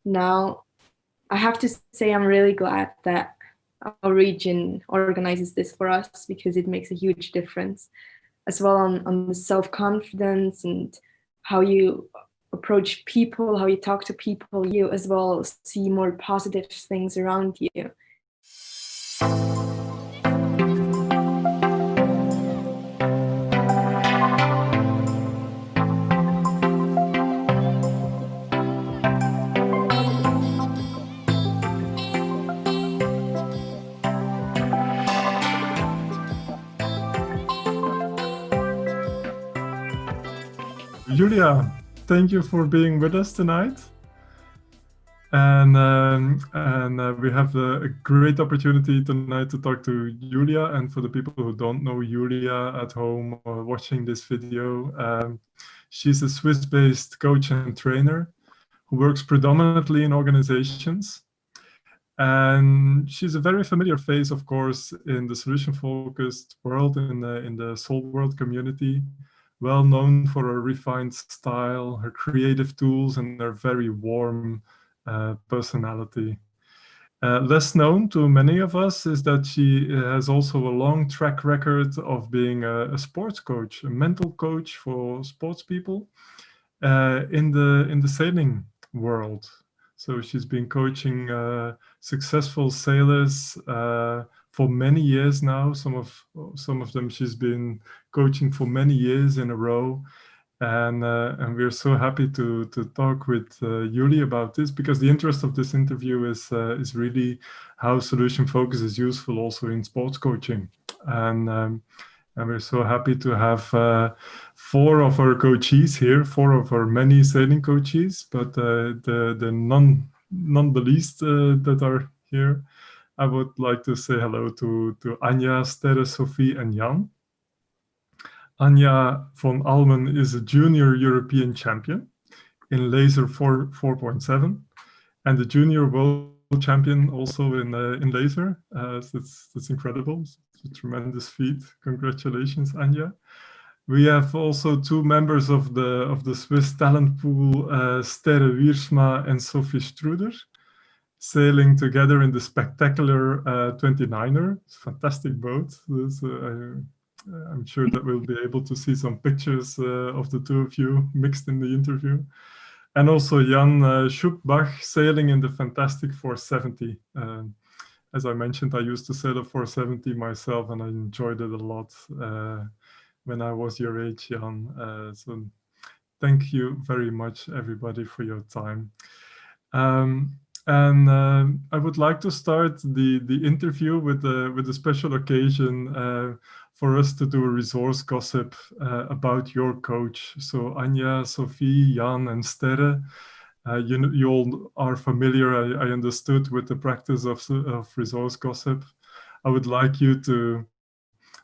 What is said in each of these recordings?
Now, I have to say I'm really glad that our region organizes this for us because it makes a huge difference as well on the self-confidence and how you approach people, how you talk to people. You as well see more positive things around you. Julia, thank you for being with us tonight. And we have a great opportunity tonight to talk to Julia. And for the people who don't know Julia at home or watching this video, she's a Swiss-based coach and trainer who works predominantly in organizations. And she's a very familiar face, of course, in the solution-focused world, in the soul world community. Well known for her refined style, her creative tools, and her very warm personality. Less known to many of us is that she has also a long track record of being a sports coach, a mental coach for sports people in the sailing world. So she's been coaching successful sailors for many years now. Some of them she's been coaching for many years in a row, and we're so happy to talk with Julie about this, because the interest of this interview is really how solution focus is useful also in sports coaching, and we're so happy to have 4 of our coachees here, 4 of our many sailing coachees, but the none the least that are here. I would like to say hello to Anja, Sterre, Sophie, and Jan. Anja von Almen is a junior European champion in laser 4.7 and the junior world champion also in laser. That's incredible. It's a tremendous feat. Congratulations, Anja. We have also 2 members of the Swiss talent pool, Sterre Wiersma and Sophie Struder, sailing together in the spectacular 29er. It's a fantastic boat. I'm sure that we'll be able to see some pictures of the 2 of you mixed in the interview. And also Jan Schupbach sailing in the fantastic 470. As I mentioned, I used to sail a 470 myself and I enjoyed it a lot when I was your age, Jan. So thank you very much, everybody, for your time. I would like to start the interview with a special occasion for us to do a resource gossip about your coach. So Anja, Sophie, Jan, and Sterre, you all are familiar, I understood, with the practice of resource gossip. I would like you to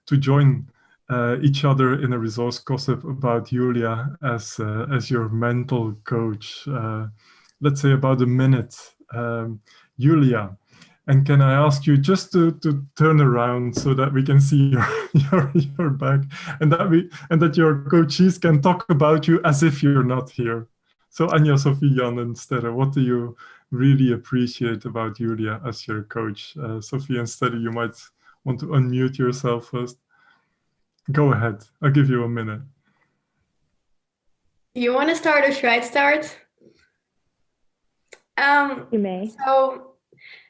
join each other in a resource gossip about Julia as your mental coach. Let's say about a minute. Julia, and can I ask you just to turn around so that we can see your back, and that your coaches can talk about you as if you're not here. So Anja, Sophie, Jan, and Sterre, what do you really appreciate about Julia as your coach? Sophie and Sterre, you might want to unmute yourself first. Go ahead. I'll give you a minute. You want to start or should I start? You may. So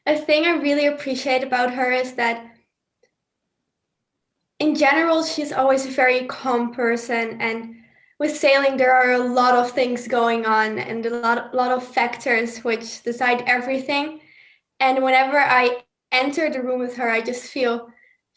a thing I really appreciate about her is that in general, she's always a very calm person, and with sailing, there are a lot of things going on and a lot of factors which decide everything. And whenever I enter the room with her, I just feel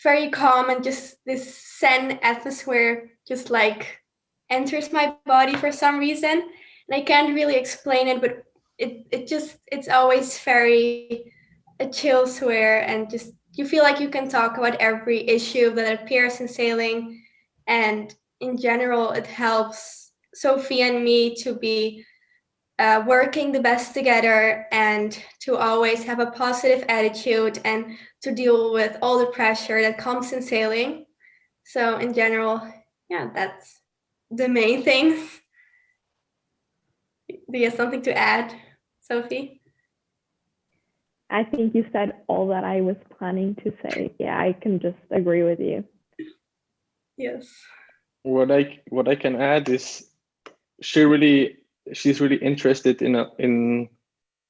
very calm, and just this zen atmosphere just like enters my body for some reason. And I can't really explain it, but it's always very a chill sphere, and just you feel like you can talk about every issue that appears in sailing. And in general, it helps Sophie and me to be working the best together and to always have a positive attitude and to deal with all the pressure that comes in sailing. So in general, yeah, that's the main things. Do you have something to add, Sophie? I think you said all that I was planning to say. Yeah, I can just agree with you. Yes. What I can add is she's really interested in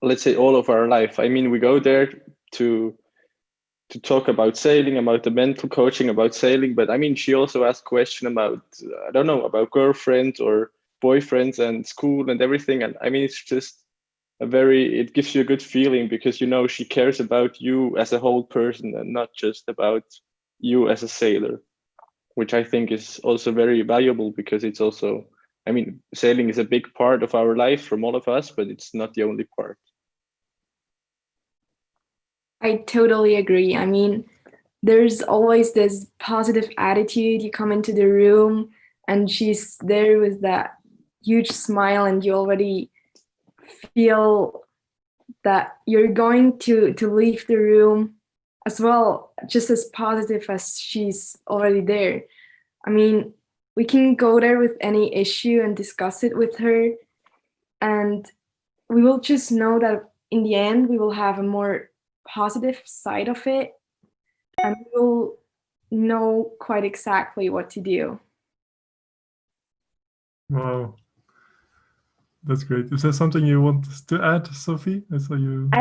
let's say all of our life. I mean, we go there to talk about sailing, about the mental coaching about sailing, but I mean, she also asked question about I don't know, about girlfriends or boyfriends and school and everything. And I mean, it's just it gives you a good feeling because you know she cares about you as a whole person and not just about you as a sailor, which I think is also very valuable because it's also, I mean, sailing is a big part of our life from all of us, but it's not the only part. I totally agree. I mean, there's always this positive attitude. You come into the room and she's there with that huge smile, and you already feel that you're going to leave the room as well, just as positive as she's already there. I mean, we can go there with any issue and discuss it with her, and we will just know that in the end we will have a more positive side of it, and we will know quite exactly what to do. Wow. That's great. Is there something you want to add, Sophie? I saw you. I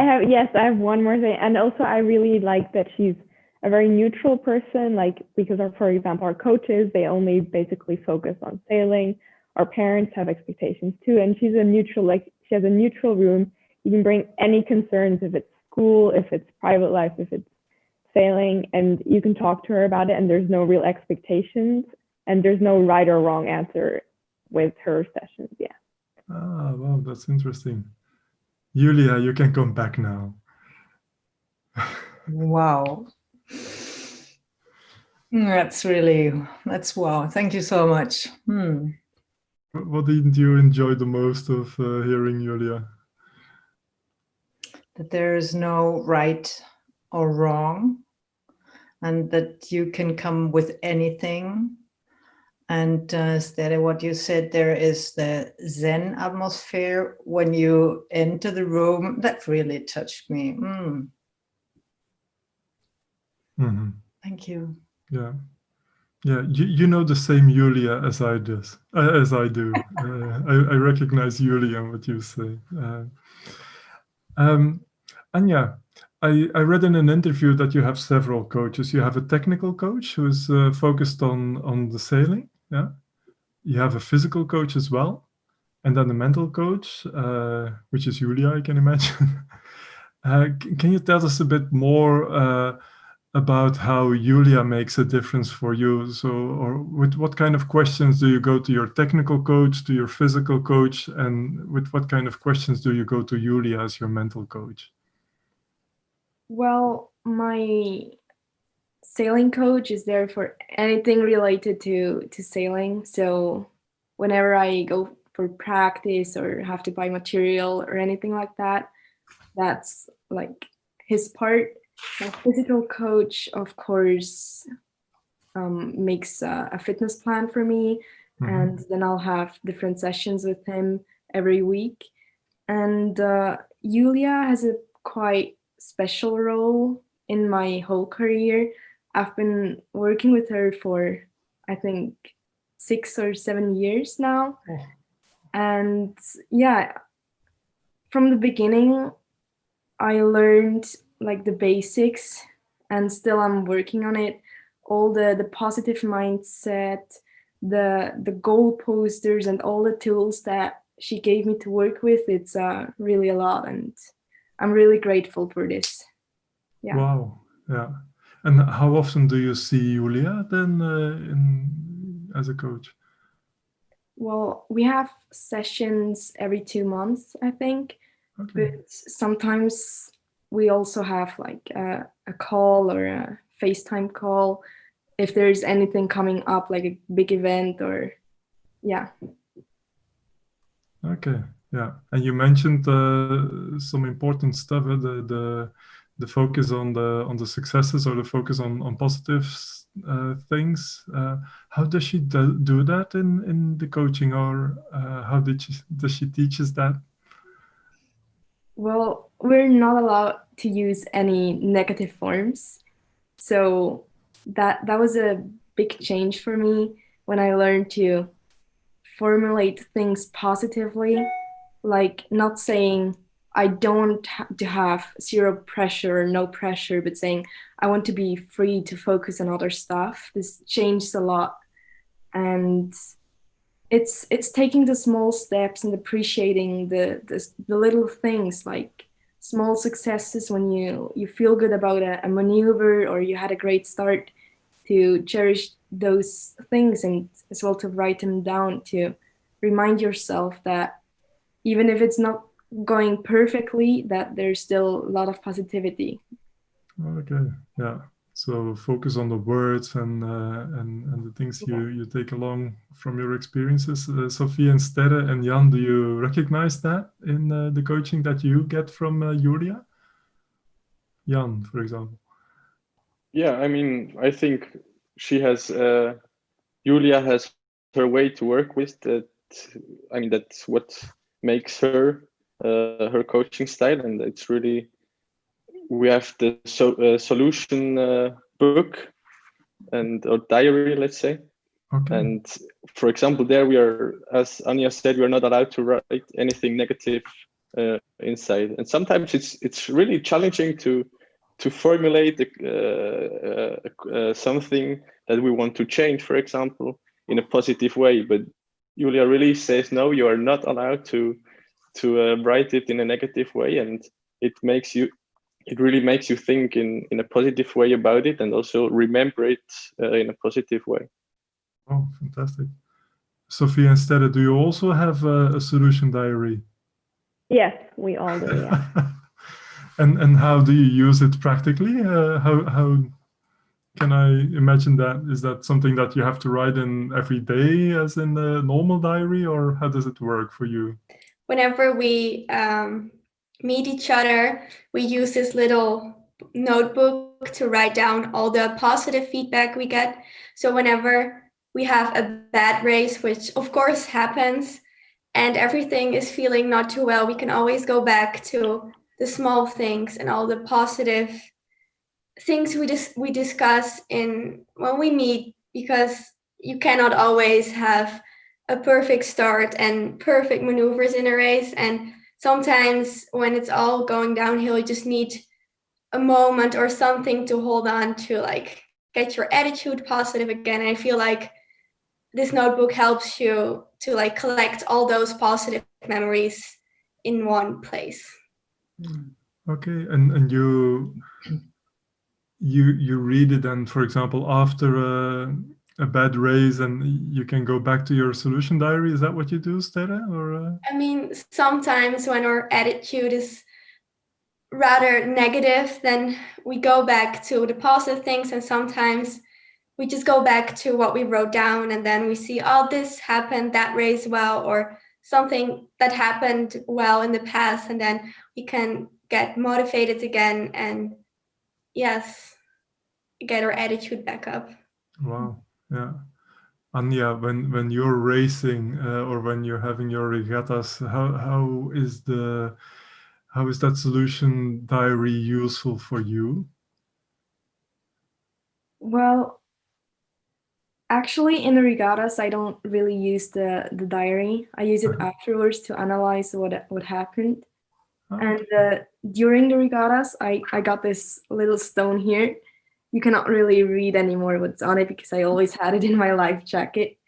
have one more thing. And also I really like that she's a very neutral person, like because for example, our coaches, they only basically focus on sailing. Our parents have expectations too. And she's a neutral, like she has a neutral room. You can bring any concerns, if it's school, if it's private life, if it's sailing, and you can talk to her about it, and there's no real expectations and there's no right or wrong answer with her sessions. Yeah. Ah, wow, that's interesting. Julia, you can come back now. Wow. That's wow. Thank you so much. What did you enjoy the most of hearing Julia? That there is no right or wrong, and that you can come with anything. And instead of what you said, there is the Zen atmosphere when you enter the room. That really touched me. Mm-hmm. Thank you. Yeah. Yeah, you know the same Julia as I do. I recognize Julia in what you say. Anya, I read in an interview that you have several coaches. You have a technical coach who's focused on the sailing. Yeah. You have a physical coach as well, and then a mental coach, which is Julia, I can imagine. Can you tell us a bit more about how Julia makes a difference for you? So, or with what kind of questions do you go to your technical coach, to your physical coach, and with what kind of questions do you go to Julia as your mental coach? Well, my sailing coach is there for anything related to sailing. So whenever I go for practice or have to buy material or anything like that, that's like his part. My physical coach, of course, makes a fitness plan for me, and then I'll have different sessions with him every week. And Julia has a quite special role in my whole career. I've been working with her for, I think, 6 or 7 years now. Oh. And yeah, from the beginning, I learned like the basics, and still I'm working on it. All the positive mindset, the goal posters, and all the tools that she gave me to work with, it's really a lot, and I'm really grateful for this. Yeah. Wow. Yeah. And how often do you see Julia then as a coach? Well, we have sessions every 2 months, I think. Okay. But sometimes we also have like a call or a FaceTime call if there's anything coming up, like a big event or yeah. Okay, yeah. And you mentioned some important stuff, the focus on the successes, or the focus on positive things. How does she do that in the coaching, or does she teach us that? Well, we're not allowed to use any negative forms. So that was a big change for me when I learned to formulate things positively, like not saying I don't have to have zero pressure or no pressure, but saying I want to be free to focus on other stuff. This changed a lot. And it's taking the small steps and appreciating the little things, like small successes when you feel good about a maneuver or you had a great start, to cherish those things, and as well to write them down, to remind yourself that even if it's not going perfectly, that there's still a lot of positivity. Okay, yeah. So focus on the words and the things you take along from your experiences. Sophie and Sterre and Jan, do you recognize that in the coaching that you get from Julia? Jan, for example. Yeah, I mean, I think she has, Julia has her way to work with that. I mean, that's what makes her her coaching style, and it's really, we have the solution book and or diary, let's say. Okay. And for example, there we are, as Anja said, we are not allowed to write anything negative inside. And sometimes it's really challenging to formulate something that we want to change, for example, in a positive way. But Julia really says, no, you are not allowed to write it in a negative way, and it really makes you think in a positive way about it, and also remember it in a positive way. Oh, fantastic. Sophie and Sterre, do you also have a solution diary? Yes, we all do, yeah. And how do you use it practically? How can I imagine that? Is that something that you have to write in every day as in a normal diary, or how does it work for you? Whenever we meet each other, we use this little notebook to write down all the positive feedback we get. So whenever we have a bad race, which of course happens, and everything is feeling not too well, we can always go back to the small things and all the positive things we discuss in when we meet, because you cannot always have a perfect start and perfect maneuvers in a race, and sometimes when it's all going downhill, you just need a moment or something to hold on to, like get your attitude positive again. I feel like this notebook helps you to like collect all those positive memories in one place. Okay, and you read it, and for example, after a bad race, and you can go back to your solution diary. Is that what you do, Sterre? Or I mean, sometimes when our attitude is rather negative, then we go back to the positive things, and sometimes we just go back to what we wrote down, and then we see, oh, this happened that race well, or something that happened well in the past, and then we can get motivated again and yes, get our attitude back up. wow, yeah. Anja, when you're racing or when you're having your regattas, how is that solution diary useful for you? Well, actually, in the regattas, I don't really use the diary. I use it afterwards to analyze what happened. Oh. And during the regattas, I got this little stone here. You cannot really read anymore what's on it because I always had it in my life jacket.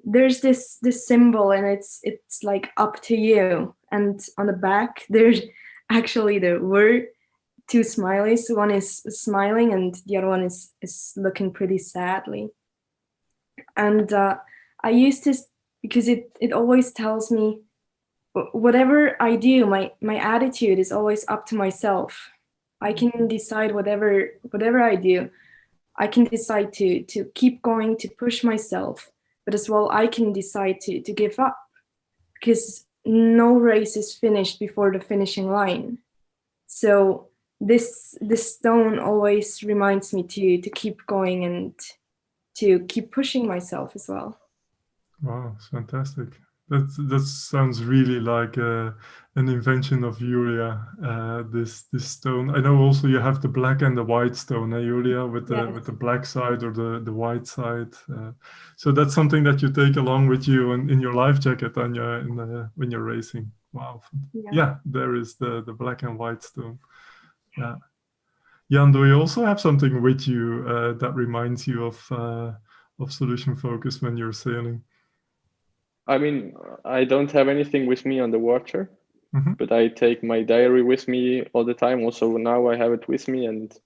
There's this symbol, and it's like up to you. And on the back, there's actually the word, two smileys. One is smiling, and the other one is looking pretty sadly. And I use this because it always tells me whatever I do, my attitude is always up to myself. I can decide whatever I do. I can decide to keep going, to push myself, but as well I can decide to give up, because no race is finished before the finishing line. So this stone always reminds me to keep going and to keep pushing myself as well. Wow, it's fantastic. That sounds really like an invention of Julia. This stone. I know also you have the black and the white stone, Julia, with the black side or the white side. So that's something that you take along with you in your life jacket when you're racing. Wow. Yeah, there is the black and white stone. Yeah. Jan, do you also have something with you that reminds you of solution focus when you're sailing? I mean, I don't have anything with me on the water, Mm-hmm. but I take my diary with me all the time. Also, now I have it with me, and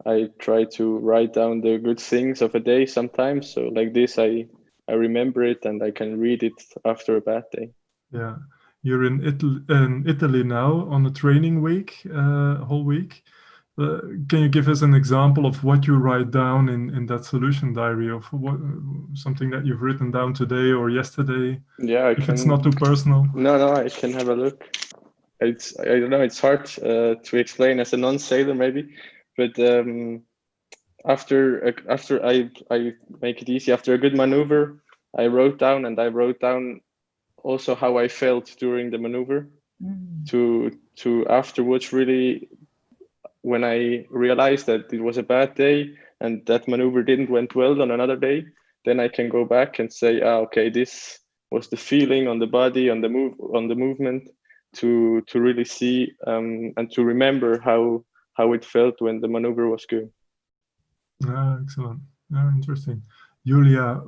I try to write down the good things of a day sometimes. So like this, I remember it and I can read it after a bad day. Yeah, you're in Italy now on a training week, whole week. Can you give us an example of what you write down in that solution diary, of what something that you've written down today or yesterday? Yeah, if it's not too personal. No, I can have a look. I don't know. It's hard to explain as a non-sailor, maybe, but after I make it easy. After a good maneuver, I wrote down also how I felt during the maneuver. To afterwards, really, when I realized that it was a bad day and that maneuver didn't went well on another day, then I can go back and say, okay, this was the feeling on the body, on the movement, to really see and to remember how it felt when the maneuver was good. Excellent. Interesting. Julia,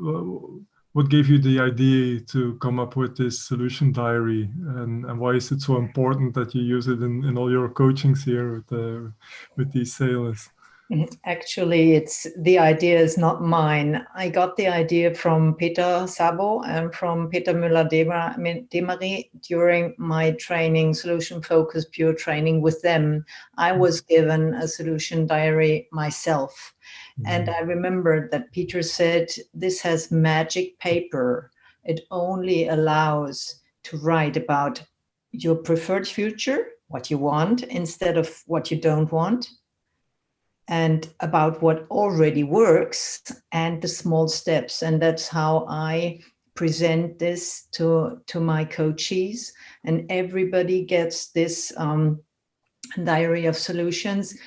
what gave you the idea to come up with this solution diary, and why is it so important that you use it in all your coachings here with these sailors? Actually, the idea is not mine. I got the idea from Peter Sabo and from Peter Müller-Demery during my training, solution focus, pure training with them. I was given a solution diary myself. And I remembered that Peter said, this has magic paper. It only allows to write about your preferred future, what you want, instead of what you don't want, and about what already works and the small steps. And that's how I present this to my coachees. And everybody gets this diary of solutions.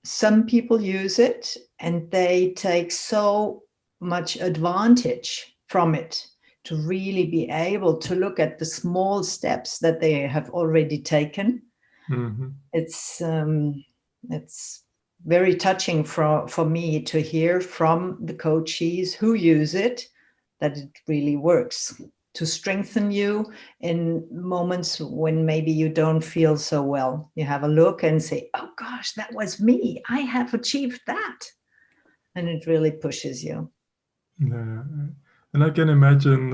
Some people use it and they take so much advantage from it to really be able to look at the small steps that they have already taken. Mm-hmm. It's very touching for me to hear from the coachees who use it that it really works to strengthen you in moments when maybe you don't feel so well. You have a look and say, oh gosh, that was me. I have achieved that. And it really pushes you. Yeah. And I can imagine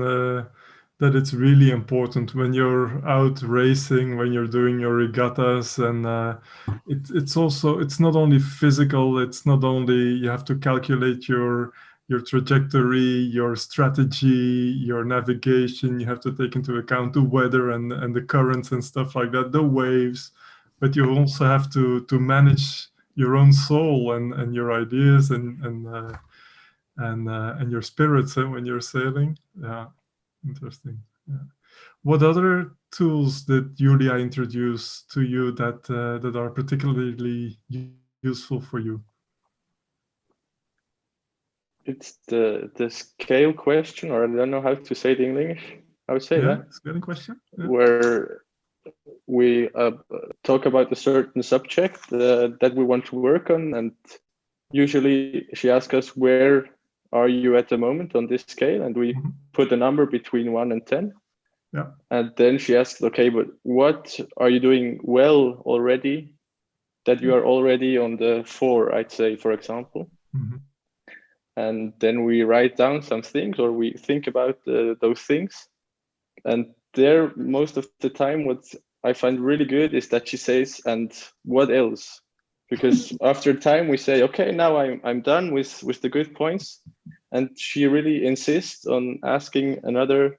that it's really important when you're out racing, when you're doing your regattas, and it's not only physical, it's not only you have to calculate your trajectory, your strategy, your navigation, you have to take into account the weather and the currents and stuff like that, the waves, but you also have to manage your own soul and your ideas and your spirits when you're sailing. Yeah, interesting. Yeah. What other tools did Julia introduce to you that are particularly useful for you? It's the scale question, or I don't know how to say it in English. I would say that scaling question, where we talk about a certain subject that we want to work on, and usually she asks us, where are you at the moment on this scale? And we put a number between 1 and 10. Yeah. And then she asks, okay, but what are you doing well already that you are already on the 4, I'd say, for example. Mm-hmm. And then we write down some things, or we think about those things. And there, most of the time, what I find really good is that she says, and what else? Because after time we say, okay, now I'm done with the good points. And she really insists on asking another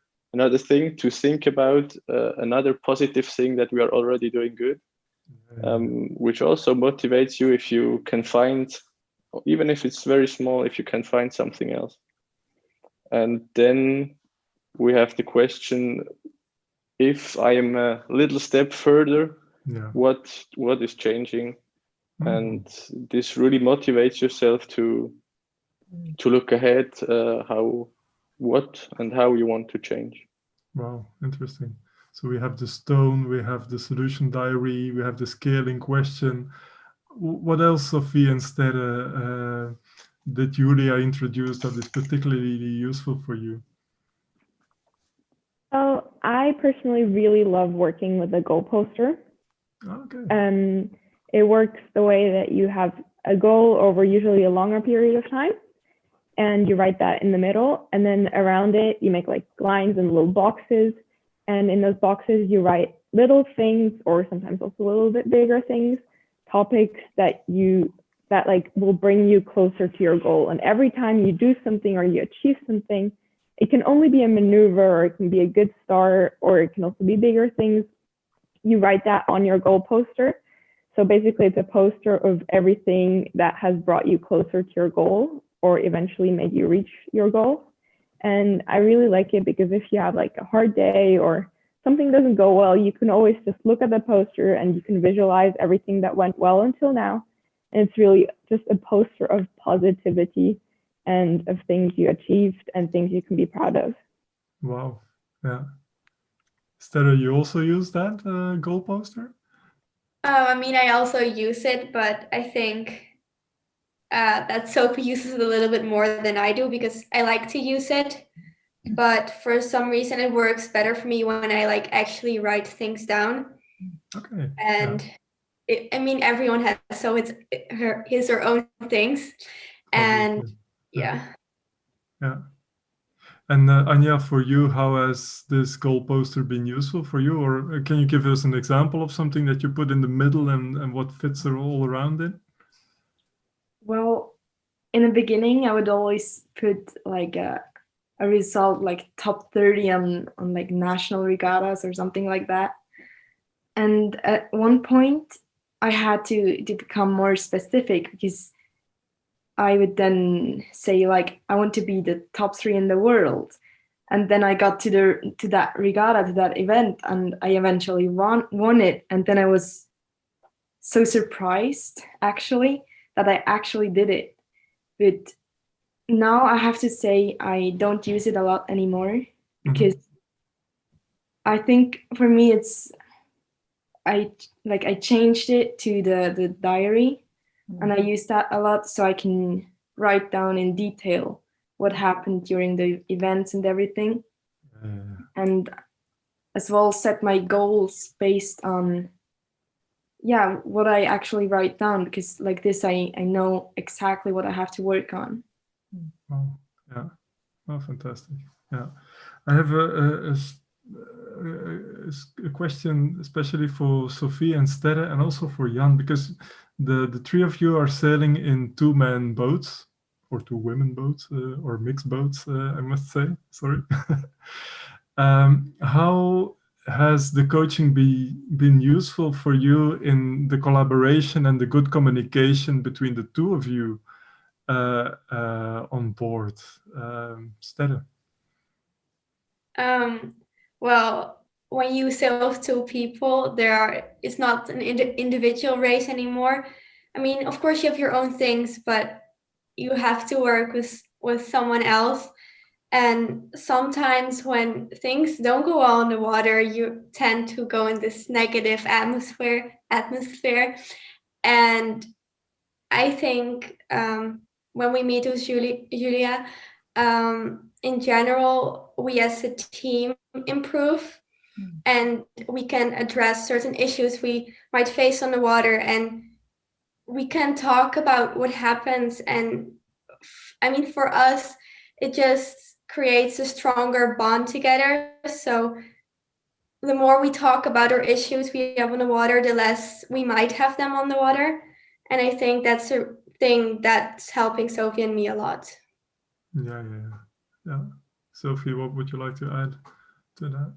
thing to think about, another positive thing that we are already doing good, which also motivates you if you can find, even if it's very small, if you can find something else. And then we have the question, if I am a little step further, Yeah. what is changing? Mhm. And this really motivates yourself to look ahead, what and how you want to change. Wow, interesting. So we have the stone, we have the solution diary, we have the scaling question. What else, Sophie, instead did Julia introduce that is particularly useful for you? So I personally really love working with a goal poster. Okay. It works the way that you have a goal over usually a longer period of time, and you write that in the middle, and then around it you make like lines and little boxes, and in those boxes you write little things, or sometimes also a little bit bigger things, topics that like will bring you closer to your goal. And every time you do something or you achieve something, it can only be a maneuver, or it can be a good start, or it can also be bigger things. You write that on your goal poster. So basically it's a poster of everything that has brought you closer to your goal or eventually made you reach your goal. And I really like it because if you have like a hard day or something doesn't go well, you can always just look at the poster and you can visualize everything that went well until now. And it's really just a poster of positivity and of things you achieved and things you can be proud of. Wow. Yeah. Stella, you also use that goal poster? I mean, I also use it, but I think that Sophie uses it a little bit more than I do because I like to use it. But for some reason, it works better for me when I like actually write things down. Okay. And I mean, everyone has, so it's his or own things. And Obviously. yeah. Yeah. And Anya, for you, how has this goal poster been useful for you? Or can you give us an example of something that you put in the middle and what fits all around it? Well, in the beginning, I would always put like a result like top 30 on like national regattas or something like that. And at one point, I had to become more specific because I would then say like I want to be the top 3 in the world. And then I got to that regatta, to that event, and I eventually won it. And then I was so surprised actually that I actually did it. But now I have to say I don't use it a lot anymore because I think for me I changed it to the diary, and I use that a lot so I can write down in detail what happened during the events and everything, and as well set my goals based on what I actually write down, because like this I know exactly what I have to work on. Oh, yeah. Oh, fantastic. Yeah. I have a question, especially for Sophie and Sterre, and also for Jan, because the three of you are sailing in two-man boats, or two-women boats, or mixed boats, I must say. Sorry. How has the coaching been useful for you in the collaboration and the good communication between the two of you on board? Sterre. Well, when you sail with 2 people, it's not an individual race anymore. I mean, of course you have your own things, but you have to work with someone else. And sometimes when things don't go well in the water, you tend to go in this negative atmosphere. And I think when we meet with Julia, in general, we as a team improve, and we can address certain issues we might face on the water, and we can talk about what happens. And I mean, for us, it just creates a stronger bond together. So the more we talk about our issues we have on the water, the less we might have them on the water. And I think that's a thing that's helping Sophie and me a lot. Yeah. Sophie, what would you like to add to that?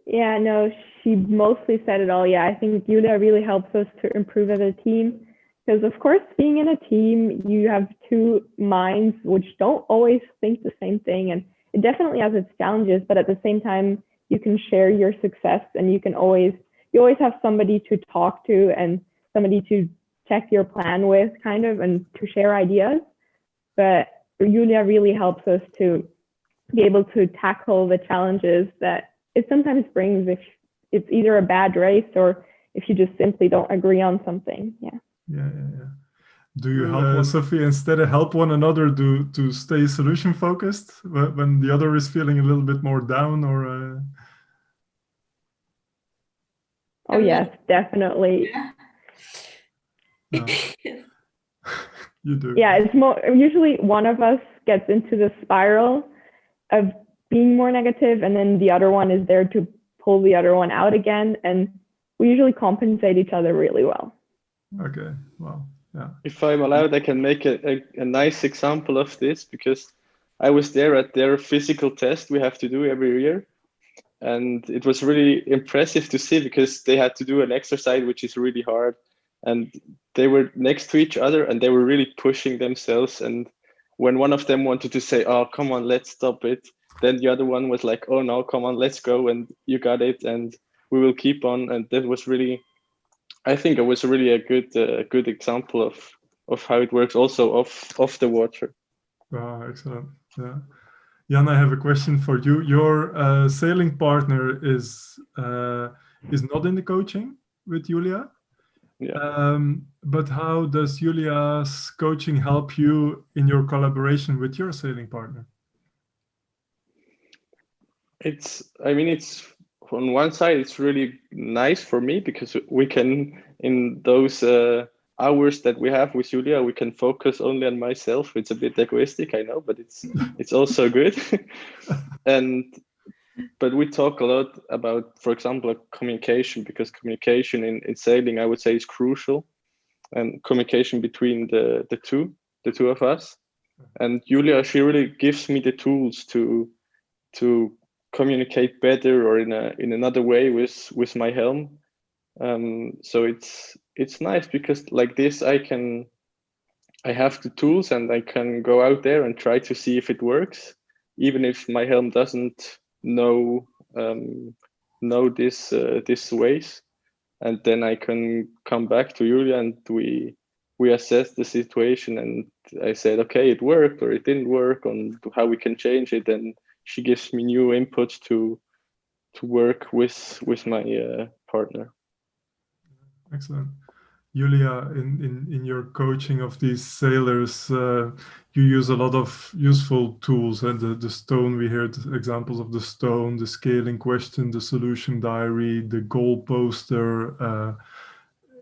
Yeah, no, she mostly said it all. Yeah, I think Julia really helps us to improve as a team. Because of course, being in a team, you have two minds which don't always think the same thing. And it definitely has its challenges, but at the same time, you can share your success, and you always have somebody to talk to and somebody to check your plan with, kind of, and to share ideas. But Julia really helps us to be able to tackle the challenges that it sometimes brings if it's either a bad race or if you just simply don't agree on something. Yeah. Do you help Sophie, instead of help one another to stay solution focused when the other is feeling a little bit more down, or? Oh yes, definitely. No. You do. Yeah, it's usually one of us gets into the spiral of being more negative, and then the other one is there to pull the other one out again, and we usually compensate each other really well. Okay, wow. Yeah. If I'm allowed, I can make a nice example of this, because I was there at their physical test we have to do every year. And it was really impressive to see, because they had to do an exercise which is really hard. And they were next to each other and they were really pushing themselves. And when one of them wanted to say, "Oh, come on, let's stop it," then the other one was like, "Oh no, come on, let's go. And you got it. And we will keep on." And that was really, I think it was really a good example of how it works also off the water. Wow, excellent. Yeah. Jan, I have a question for you. Your sailing partner is not in the coaching with Julia. Yeah. But how does Julia's coaching help you in your collaboration with your sailing partner? It's on one side, it's really nice for me, because we can, in those hours that we have with Julia, we can focus only on myself. It's a bit egoistic, I know, but it's also good. But we talk a lot about, for example, communication, because communication in sailing, I would say, is crucial, and communication between the two of us. And Julia, she really gives me the tools to communicate better, or in another way with my helm. So it's nice, because like this, I have the tools and I can go out there and try to see if it works, even if my helm doesn't know this ways. And then I can come back to Julia and we assess the situation, and I said, okay, it worked or it didn't work, on how we can change it. And she gives me new inputs to work with my partner. Excellent. Julia, in your coaching of these sailors, you use a lot of useful tools, and the stone, we heard examples of the stone, the scaling question, the solution diary, the goal poster.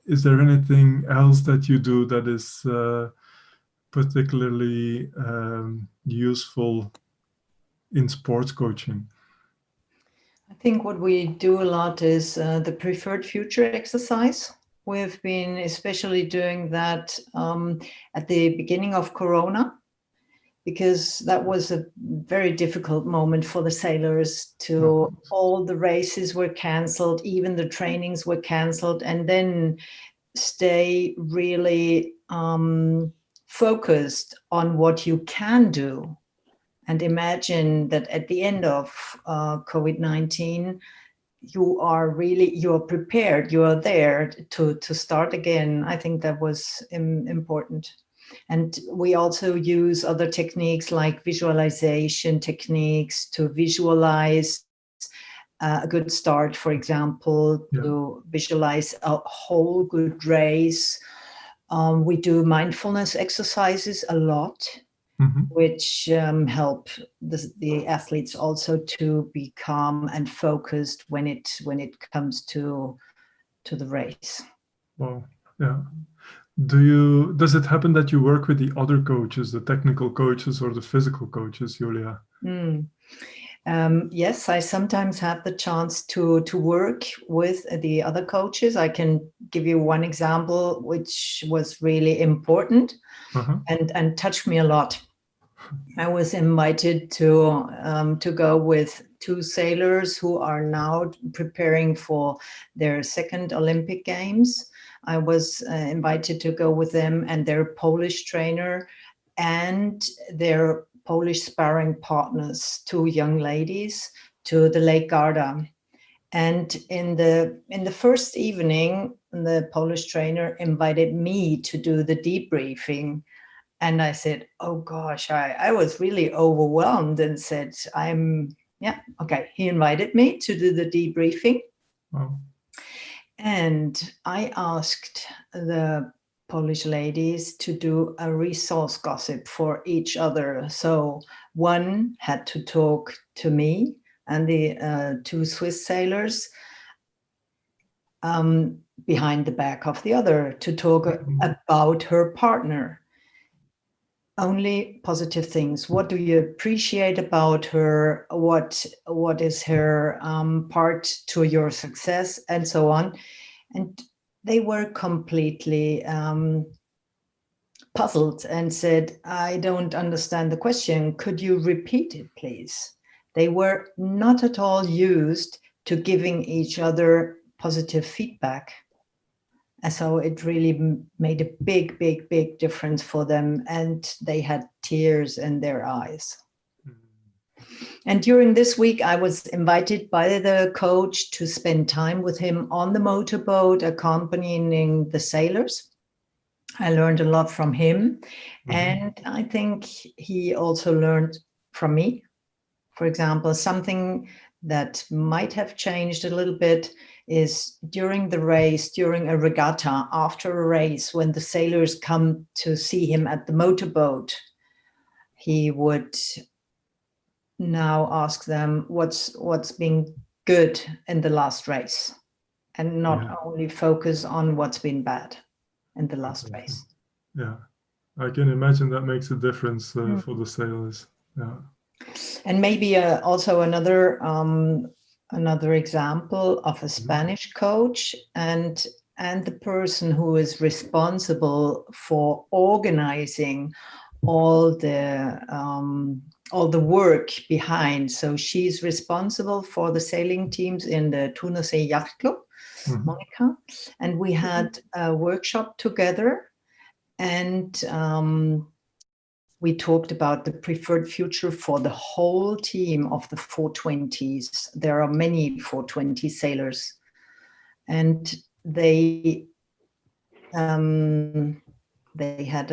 Is there anything else that you do that is particularly useful in sports coaching? I think what we do a lot is the preferred future exercise. We've been especially doing that at the beginning of Corona, because that was a very difficult moment for the sailors. All the races were canceled, even the trainings were canceled, and then stay really focused on what you can do. And imagine that at the end of COVID-19, you are prepared, you are there to start again. I think that was important. And we also use other techniques like visualization techniques to visualize a good start, for example, to visualize a whole good race. We do mindfulness exercises a lot. Mm-hmm. Which help the athletes also to be calm and focused when it comes to the race. Wow, yeah. Does it happen that you work with the other coaches, the technical coaches or the physical coaches, Julia? Yes, I sometimes have the chance to work with the other coaches. I can give you one example which was really important and touched me a lot. I was invited to go with two sailors who are now preparing for their second Olympic Games. I was invited to go with them and their Polish trainer and their Polish sparring partners, 2 young ladies, to the Lake Garda. And in the first evening, the Polish trainer invited me to do the debriefing. And I said, oh gosh, I was really overwhelmed and said, okay. He invited me to do the debriefing. Wow. And I asked the Polish ladies to do a resource gossip for each other. So one had to talk to me and the 2 Swiss sailors behind the back of the other to talk about her partner. Only positive things. What do you appreciate about her? What is her part to your success, and so on? And they were completely puzzled and said, I don't understand the question. Could you repeat it, please? They were not at all used to giving each other positive feedback. And so it really made a big, big, big difference for them. And they had tears in their eyes. And during this week, I was invited by the coach to spend time with him on the motorboat, accompanying the sailors. I learned a lot from him. And I think he also learned from me. For example, something that might have changed a little bit is during the race, during a regatta, after a race, when the sailors come to see him at the motorboat, he would now ask them what's been good in the last race, and not only focus on what's been bad in the last race. Yeah, I can imagine that makes a difference for the sailors. Yeah. And maybe also another example of a Spanish coach and the person who is responsible for organizing all the work behind. So she's responsible for the sailing teams in the Thunersee Yacht Club, Monica, and we had a workshop together, and we talked about the preferred future for the whole team of the 420s. There are many 420 sailors, and they had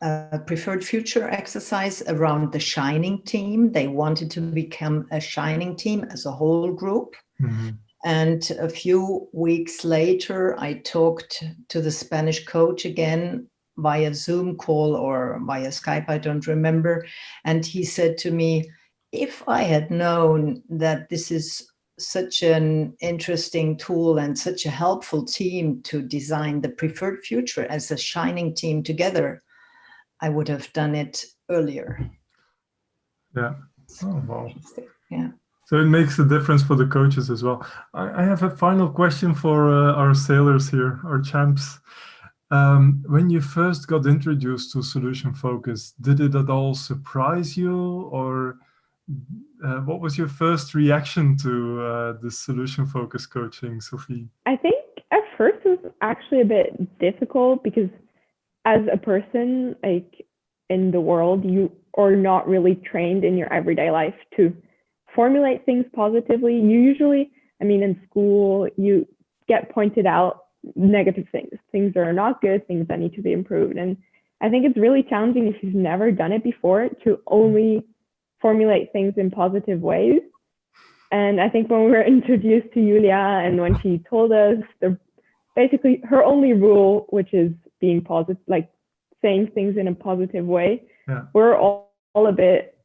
a preferred future exercise around the shining team. They wanted to become a shining team as a whole group. And a few weeks later, I talked to the Spanish coach again via Zoom call or via Skype, I don't remember. And he said to me, if I had known that this is such an interesting tool and such a helpful team to design the preferred future as a shining team together, I would have done it earlier. Yeah. Oh, wow. Yeah. So it makes a difference for the coaches as well. I have a final question for our sailors here, our champs. When you first got introduced to solution focus, did it at all surprise you, or what was your first reaction to the solution focus coaching, Sophie? I think at first it was actually a bit difficult because as a person, like in the world, you are not really trained in your everyday life to formulate things positively. You usually, in school, you get pointed out negative things that are not good, things that need to be improved. And I think it's really challenging if you've never done it before to only formulate things in positive ways. And I think when we were introduced to Julia and when she told us basically her only rule, which is being positive, like saying things in a positive way, we're all a bit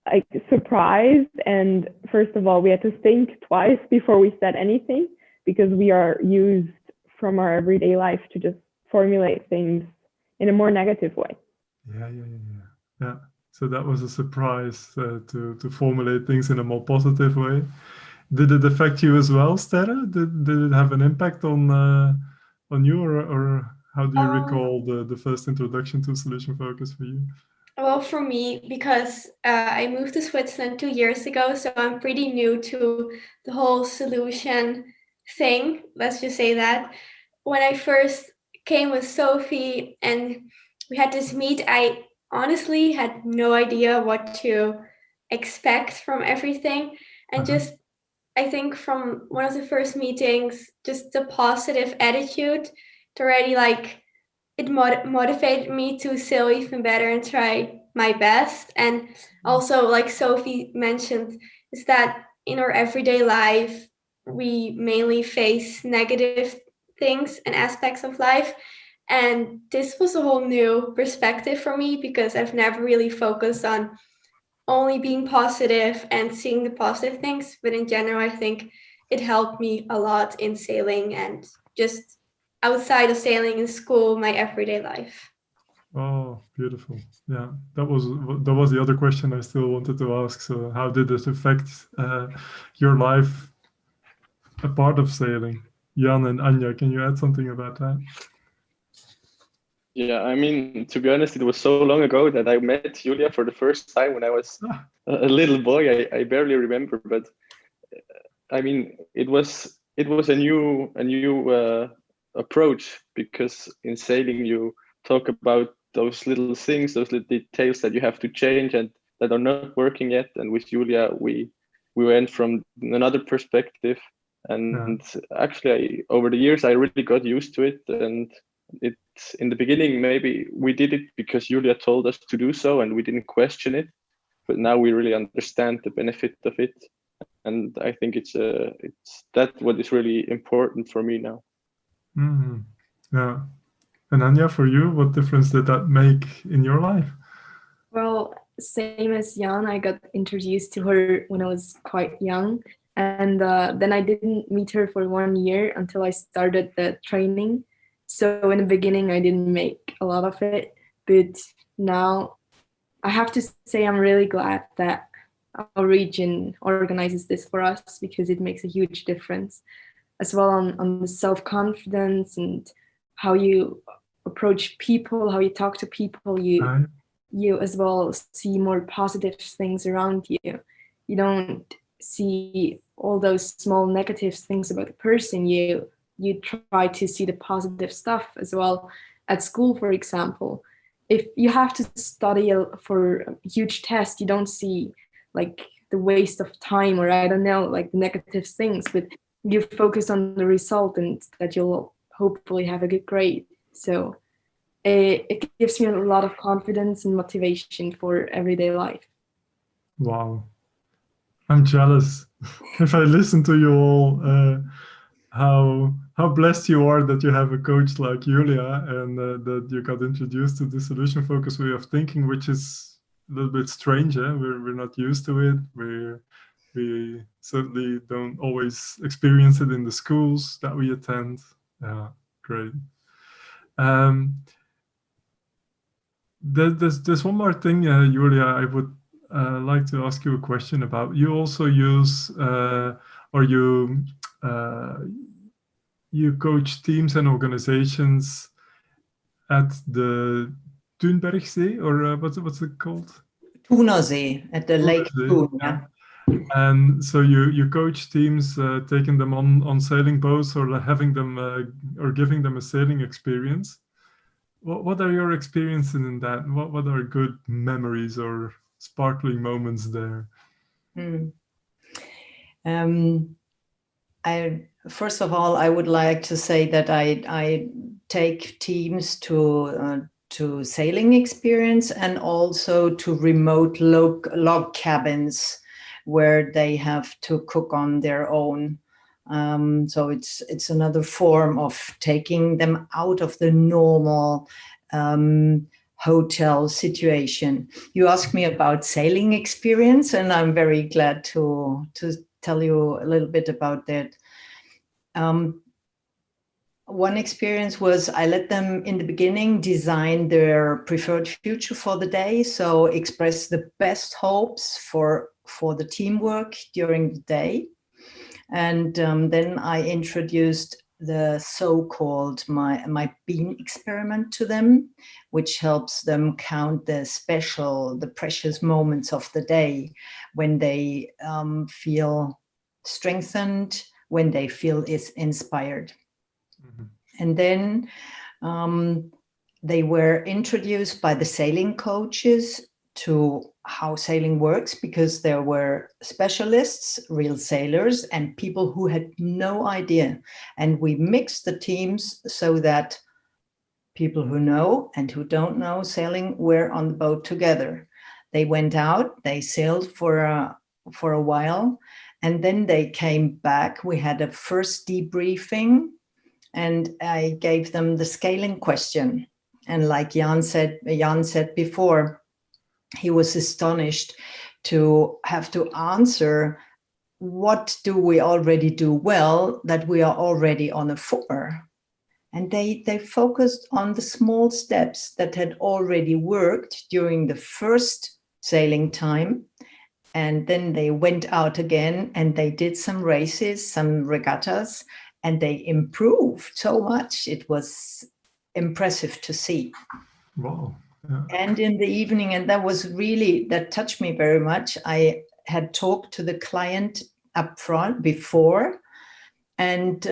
like surprised. And first of all, we had to think twice before we said anything because we are used from our everyday life to just formulate things in a more negative way. Yeah. So that was a surprise to formulate things in a more positive way. Did it affect you as well, Sterre? Did it have an impact on you, or how do you recall the first introduction to solution focus for you? Well, for me, because I moved to Switzerland 2 years ago, so I'm pretty new to the whole solution thing. Let's just say that. When I first came with Sophie and we had this meet, I honestly had no idea what to expect from everything. And just, I think from one of the first meetings, just the positive attitude to already like, it motivated me to sail even better and try my best. And also, like Sophie mentioned, is that in our everyday life, we mainly face negative things and aspects of life. And this was a whole new perspective for me because I've never really focused on only being positive and seeing the positive things. But in general, I think it helped me a lot in sailing and just outside of sailing in school, my everyday life. Oh, beautiful. Yeah, that was the other question I still wanted to ask. So how did it affect your life a part of sailing? Jan and Anja, can you add something about that? Yeah, I mean, to be honest, it was so long ago that I met Julia for the first time when I was a little boy. I barely remember, but I mean, it was a new approach, because in sailing you talk about those little things, those little details that you have to change and that are not working yet. And with Julia, we went from another perspective, and actually, over the years, I really got used to it. And it's in the beginning, maybe we did it because Julia told us to do so, and we didn't question it. But now we really understand the benefit of it, and I think it's that what is really important for me now. Mm-hmm. Yeah. And Anja, for you, what difference did that make in your life? Well, same as Jan, I got introduced to her when I was quite young. And then I didn't meet her for 1 year until I started the training. So in the beginning, I didn't make a lot of it. But now I have to say I'm really glad that our region organizes this for us because it makes a huge difference as well on the self-confidence and how you approach people, how you talk to people. You as well see more positive things around you. You don't see all those small negative things about the person. You try to see the positive stuff as well. At school, for example, if you have to study for a huge test, you don't see like the waste of time, or I don't know, like the negative things, but you focus on the result and that you'll hopefully have a good grade. So it gives me a lot of confidence and motivation for everyday life. Wow, I'm jealous. If I listen to you all, how blessed you are that you have a coach like Julia, and that you got introduced to the solution-focused way of thinking, which is a little bit strange. We're not used to it. We certainly don't always experience it in the schools that we attend. Yeah, great. There's one more thing, Julia, I would like to ask you a question about. You also use, or you coach teams and organizations at the Thunbergsee, or what's it called? Thunersee, at the Lake Thun, yeah. And so you coach teams, taking them on sailing boats, or having them or giving them a sailing experience. What are your experiences in that? What are good memories or sparkling moments there? First of all, I would like to say that I take teams to sailing experience and also to remote log cabins where they have to cook on their own. So it's another form of taking them out of the normal hotel situation. You asked me about sailing experience, and I'm very glad to tell you a little bit about that. One experience was I let them in the beginning design their preferred future for the day, so express the best hopes for the teamwork during the day. And then I introduced the so-called my bean experiment to them, which helps them count the precious moments of the day when they feel strengthened, when they feel inspired. Mm-hmm. And then they were introduced by the sailing coaches to how sailing works, because there were specialists, real sailors, and people who had no idea. And we mixed the teams so that people who know and who don't know sailing were on the boat together. They went out, they sailed for a while, and then they came back. We had a first debriefing, and I gave them the scaling question. And like Jan said before, he was astonished to have to answer, what do we already do well that we are already on a 4? And they focused on the small steps that had already worked during the first sailing time. And then they went out again and they did some races, some regattas, and they improved so much. It was impressive to see. Wow. Yeah. And in the evening, and that touched me very much. I had talked to the client up front before, and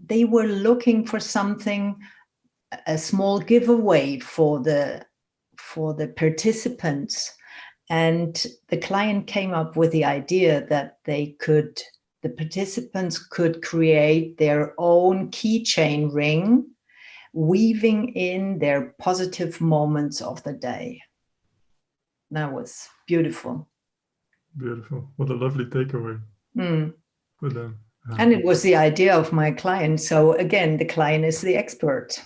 they were looking for something, a small giveaway for the participants. And the client came up with the idea that the participants could create their own keychain ring, weaving in their positive moments of the day. That was beautiful. Beautiful. What a lovely takeaway for them. And it was the idea of my client. So again, the client is the expert.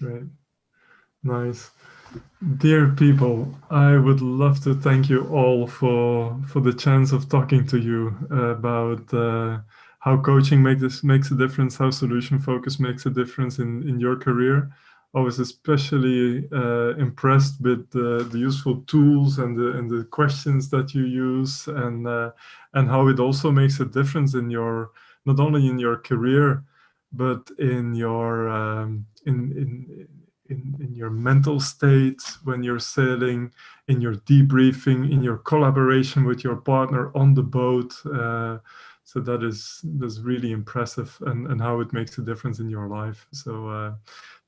Great. Nice. Dear people, I would love to thank you all for the chance of talking to you about how coaching makes a difference, how solution focus makes a difference in your career. I was especially impressed with the useful tools and the questions that you use, and how it also makes a difference in not only in your career, but in your in your mental state when you're sailing, in your debriefing, in your collaboration with your partner on the boat. So that's really impressive, and how it makes a difference in your life. So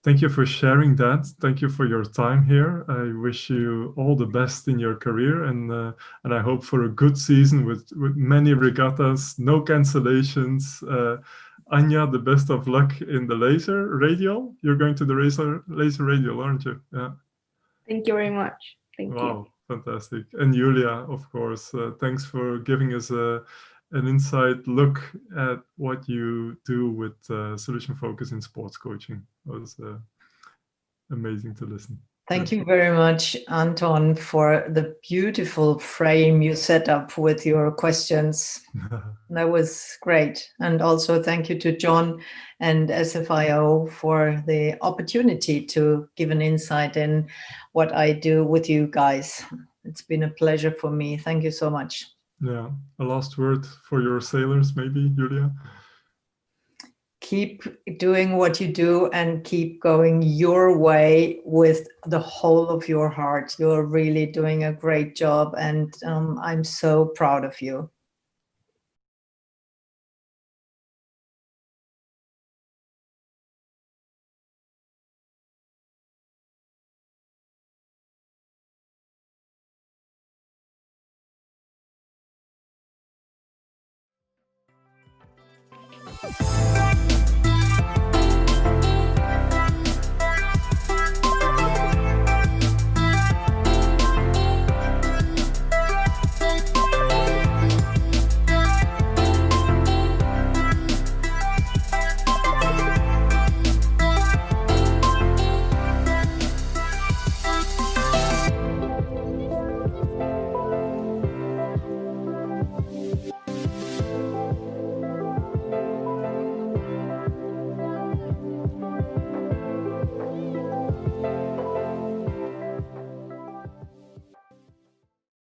thank you for sharing that. Thank you for your time here. I wish you all the best in your career, and I hope for a good season with many regattas, no cancellations. Anja, the best of luck in the laser radial. You're going to the laser radial, aren't you? Yeah. Thank you very much. Thank you. Wow, fantastic. And Julia, of course, thanks for giving us an inside look at what you do with solution focus in sports coaching. It was amazing to listen. Thank you very much, Anton, for the beautiful frame you set up with your questions. That was great. And also thank you to John and SFIO for the opportunity to give an insight in what I do with you guys. It's been a pleasure for me. Thank you so much. Yeah. A last word for your sailors, maybe, Julia? Keep doing what you do and keep going your way with the whole of your heart. You're really doing a great job, and I'm so proud of you.